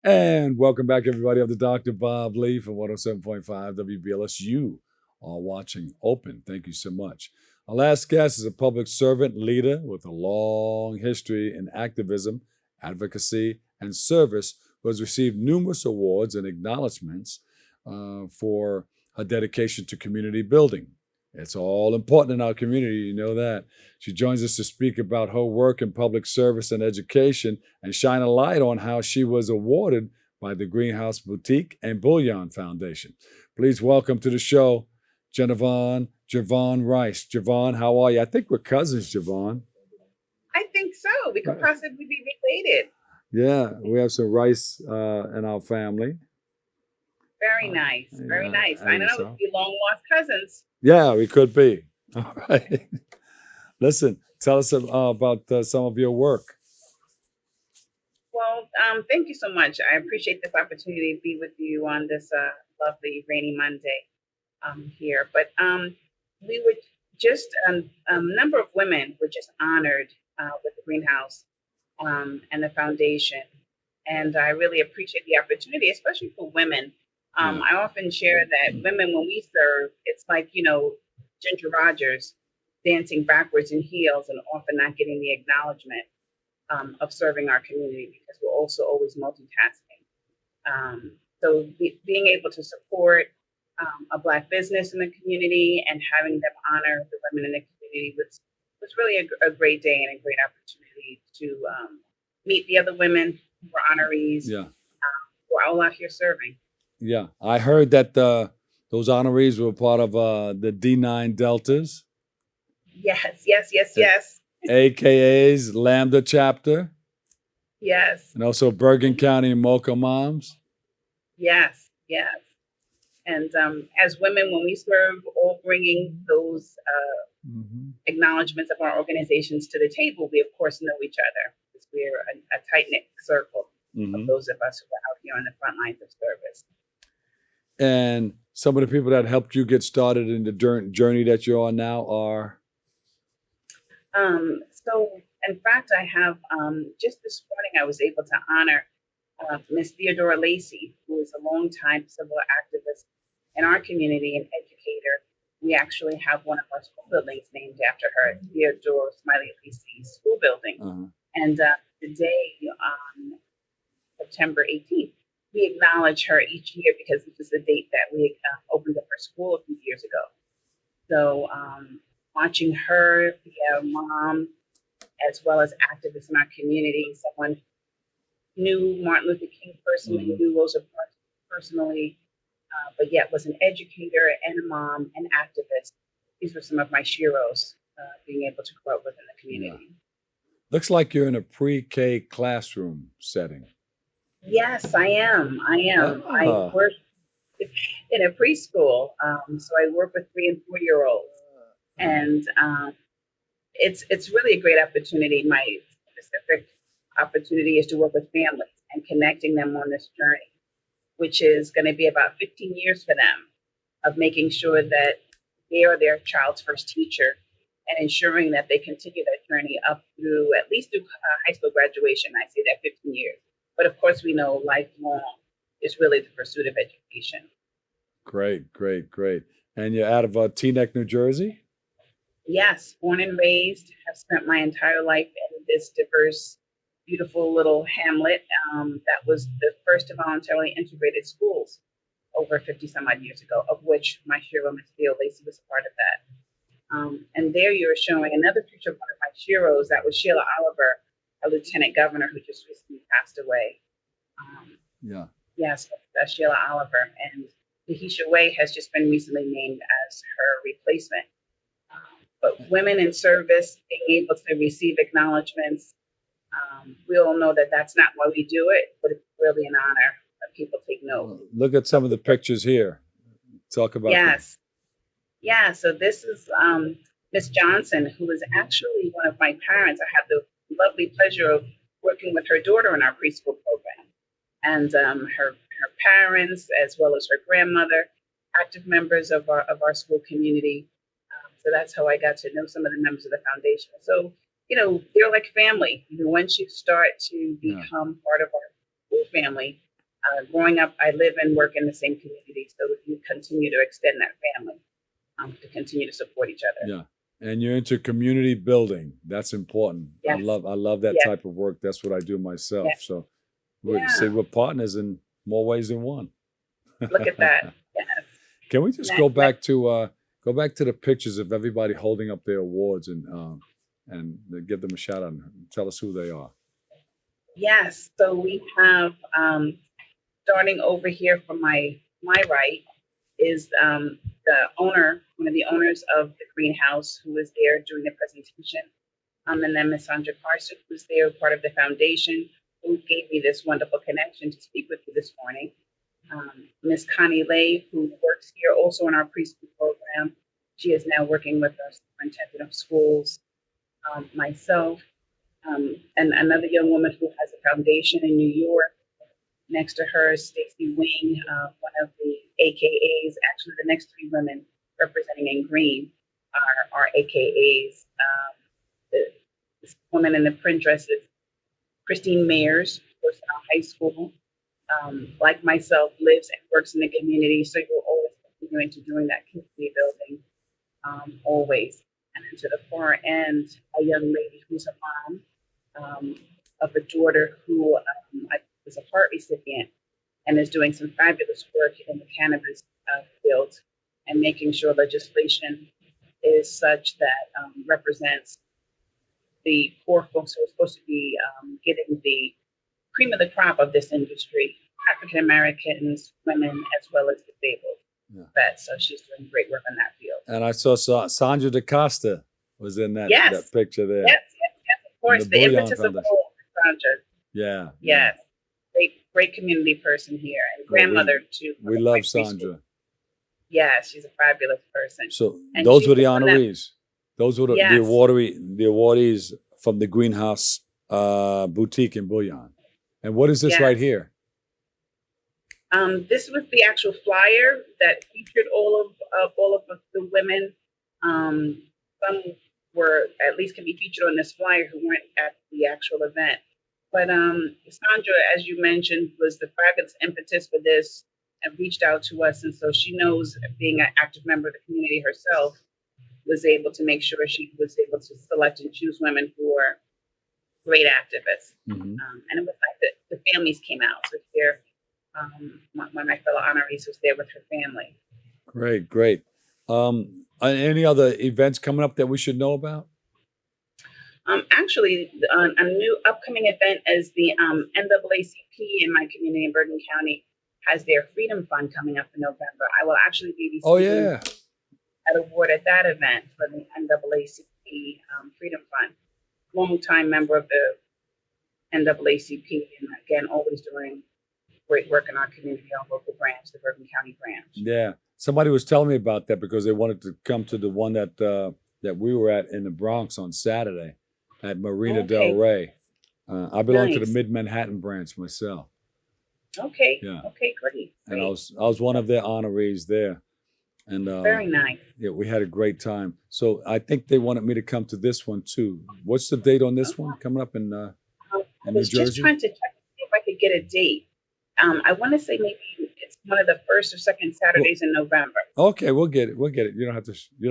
And welcome back, everybody. I'm the Dr. Bob Lee from 107.5 WBLS. You are watching Open. Thank you so much. Our last guest is a public servant leader with a long history in activism, advocacy, and service who has received numerous awards and acknowledgments for her dedication to community building. It's all important in our community, you know that. She joins us to speak about her work in public service and education and shine a light on how she was awarded by the Greenhouse Boutique and Bullion Foundation. Please welcome to the show, Gervonn Rice. Gervonn, how are you? I think we're cousins, Gervonn. I think so. We could possibly be related. Yeah, we have some Rice in our family. Very nice. Very nice. I know so. we long lost cousins. Yeah, we could be. All right. Listen, tell us about some of your work. Well, thank you so much. I appreciate this opportunity to be with you on this lovely rainy Monday here. But we were just a number of women were just honored with the Greenhouse and the foundation. And I really appreciate the opportunity, especially for women. I often share that women, when we serve, it's like, Ginger Rogers dancing backwards in heels and often not getting the acknowledgement of serving our community because we're also always multitasking. So being able to support a Black business in the community and having them honor the women in the community was really a great day and a great opportunity to meet the other women who were honorees who are all out here serving. Yeah, I heard that those honorees were part of the D9 Deltas. Yes. AKA's Lambda chapter. Yes. And also Bergen County Mocha Moms. Yes. And as women, when we serve, all bringing those acknowledgments of our organizations to the table, we of course know each other because we're a tight-knit circle of those of us who are out here on the front lines of service. And some of the people that helped you get started in the journey that you're on now are? So, in fact, I have just this morning I was able to honor Miss Theodora Lacey, who is a longtime civil activist in our community and educator. We actually have one of our school buildings named after her, Theodora Smiley Lacey School Building. And today, on September 18th, we acknowledge her each year because this is the date that we opened up her school a few years ago. So watching her be a mom as well as activists in our community, someone knew Martin Luther King personally, knew Rosa Parks personally, but yet was an educator and a mom and activist. These were some of my sheroes being able to grow up within the community. Yeah. Looks like you're in a pre-K classroom setting. Yes, I am. I work in a preschool, so I work with 3 and 4 year olds, and it's really a great opportunity. My specific opportunity is to work with families and connecting them on this journey, which is going to be about 15 years for them of making sure that they are their child's first teacher and ensuring that they continue that journey up through at least through high school graduation. I say that 15 years. But of course, we know lifelong is really the pursuit of education. Great. And you're out of Teaneck, New Jersey? Yes, born and raised. Have spent my entire life in this diverse, beautiful little hamlet that was the first of voluntarily integrated schools over 50 some odd years ago, of which my shero, Ms. Theo Lacey, was a part of that. And there you were showing another picture of one of my sheroes. That was Sheila Oliver, a lieutenant governor who just recently passed away. Yes, that's Sheila Oliver. And Lahisha Way has just been recently named as her replacement. But women in service, being able to receive acknowledgments, we all know that that's not why we do it, but it's really an honor that people take note. Look at some of the pictures here. Talk about Yes. Yeah, so this is Miss Johnson, who is actually one of my parents. I have the lovely pleasure of working with her daughter in our preschool program, and her parents, as well as her grandmother, active members of our school community. So that's how I got to know some of the members of the foundation. So, they're like family. Once you start to become part of our school family, Growing up, I live and work in the same community, so we continue to extend that family to continue to support each other. Yeah. And you're into community building. That's important. Yes. I love that Yes. type of work. That's what I do myself. Yes. So Yeah. we're partners in more ways than one. Look at that. Yes. Can we just go back to the pictures of everybody holding up their awards and give them a shout out and tell us who they are? Yes. So we have starting over here from my right is one of the owners of the greenhouse, who was there during the presentation. And then Miss Sandra Carson, who's there, part of the foundation, who gave me this wonderful connection to speak with you this morning. Miss Connie Lay, who works here also in our preschool program. She is now working with our superintendent of schools. Myself, and another young woman who has a foundation in New York. Next to her is Stacy Wing, one of the AKAs. Actually, the next three women representing in green are AKAs. This woman in the print dress is Christine Mayers, who works in our high school. Like myself, lives and works in the community, so you're always continuing to doing that community building, always. And then to the far end, a young lady who's a mom of a daughter who was a heart recipient and is doing some fabulous work in the cannabis field and making sure legislation is such that represents the poor folks who are supposed to be getting the cream of the crop of this industry, African Americans, women, as well as disabled vets. So she's doing great work in that field. And I saw Sandra DaCosta was in that picture there. Yes, of course. The impetus of all, Sandra. Yeah. Yes. Great community person here, and grandmother too. We love Sandra. Yeah, she's a fabulous person. So those were the honorees. Those were the awardees from the Greenhouse Boutique in Bouillon. And what is this right here? This was the actual flyer that featured all of the women. Some were at least can be featured on this flyer who weren't at the actual event. But Sandra, as you mentioned, was the fabulous impetus for this and reached out to us. And so she knows, being an active member of the community herself, was able to make sure she was able to select and choose women who are great activists. Mm-hmm. And it was like the families came out. So here, one of my fellow honorees was there with her family. Great. Any other events coming up that we should know about? Actually, a new upcoming event is the NAACP in my community in Bergen County has their Freedom Fund coming up in November. I will actually be receiving an award at that event for the NAACP Freedom Fund. Longtime member of the NAACP, and again, always doing great work in our community, our local branch, the Bergen County branch. Yeah, somebody was telling me about that because they wanted to come to the one that we were at in the Bronx on Saturday at Marina Del Rey. I belong to the Mid-Manhattan branch myself. Okay. Yeah. Okay, great. And I was one of their honorees there. And very nice. Yeah, we had a great time. So I think they wanted me to come to this one too. What's the date on this one coming up in New Jersey? I was just trying to check to see if I could get a date. I want to say maybe it's one of the first or second Saturdays in November. Okay, we'll get it. You don't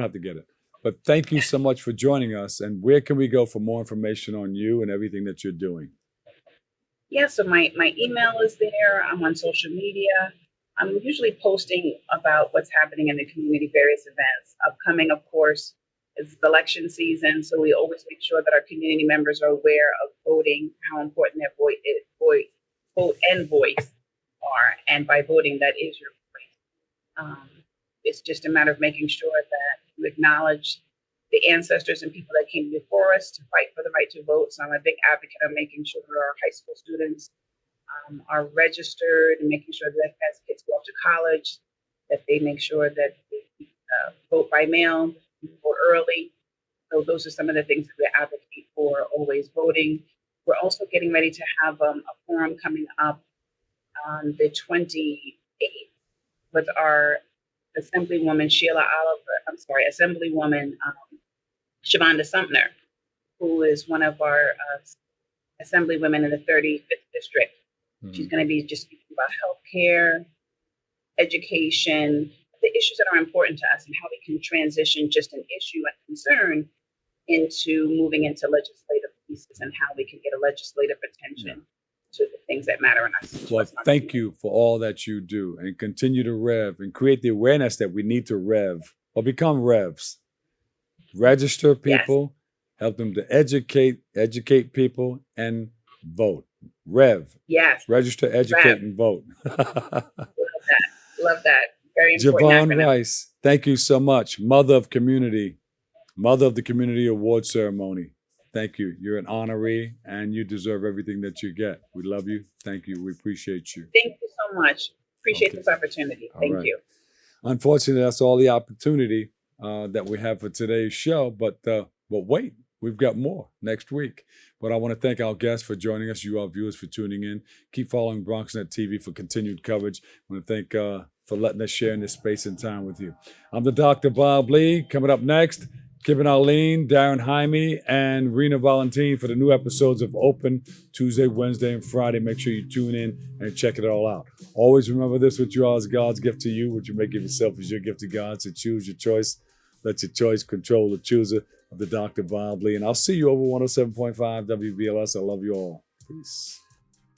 have to get it. But thank you so much for joining us. And where can we go for more information on you and everything that you're doing? Yeah, so my email is there. I'm on social media. I'm usually posting about what's happening in the community, various events. Upcoming, of course, is election season, so we always make sure that our community members are aware of voting, how important their vote and voice are. And by voting, that is your voice. It's just a matter of making sure that you acknowledge the ancestors and people that came before us to fight for the right to vote. So I'm a big advocate of making sure our high school students are registered and making sure that as kids go off to college, that they make sure that they vote by mail, vote early. So those are some of the things that we advocate for, always voting. We're also getting ready to have a forum coming up on the 28th with our Assemblywoman Shavonda Sumner, who is one of our Assemblywomen in the 35th district. Mm-hmm. She's going to be just speaking talking about healthcare, education, the issues that are important to us, and how we can transition just an issue and concern into moving into legislative pieces, and how we can get a legislative attention to the things that matter in us. Well, thank you for all that you do, and continue to rev and create the awareness that we need to rev or become revs. Register people, help them to educate people, and vote. Rev. Yes. Register, educate, and vote. Love that. Very important. Gervonn Rice, thank you so much. Mother of the Community Award Ceremony. Thank you. You're an honoree, and you deserve everything that you get. We love you. Thank you. We appreciate you. Thank you so much. Appreciate this opportunity. Thank you. Unfortunately, that's all the opportunity that we have for today's show. But wait, we've got more next week. But I want to thank our guests for joining us, you, our viewers, for tuning in. Keep following BronxNet TV for continued coverage. I want to thank for letting us share in this space and time with you. I'm the Dr. Bob Lee. Coming up next, Kibben Arlene, Darren Jaime, and Rena Valentin for the new episodes of Open Tuesday, Wednesday, and Friday. Make sure you tune in and check it all out. Always remember this: what you are is God's gift to you. What you make of yourself is your gift to God. So choose your choice. Let your choice control the chooser of the Dr. Bob Lee. And I'll see you over 107.5 WBLS. I love you all. Peace.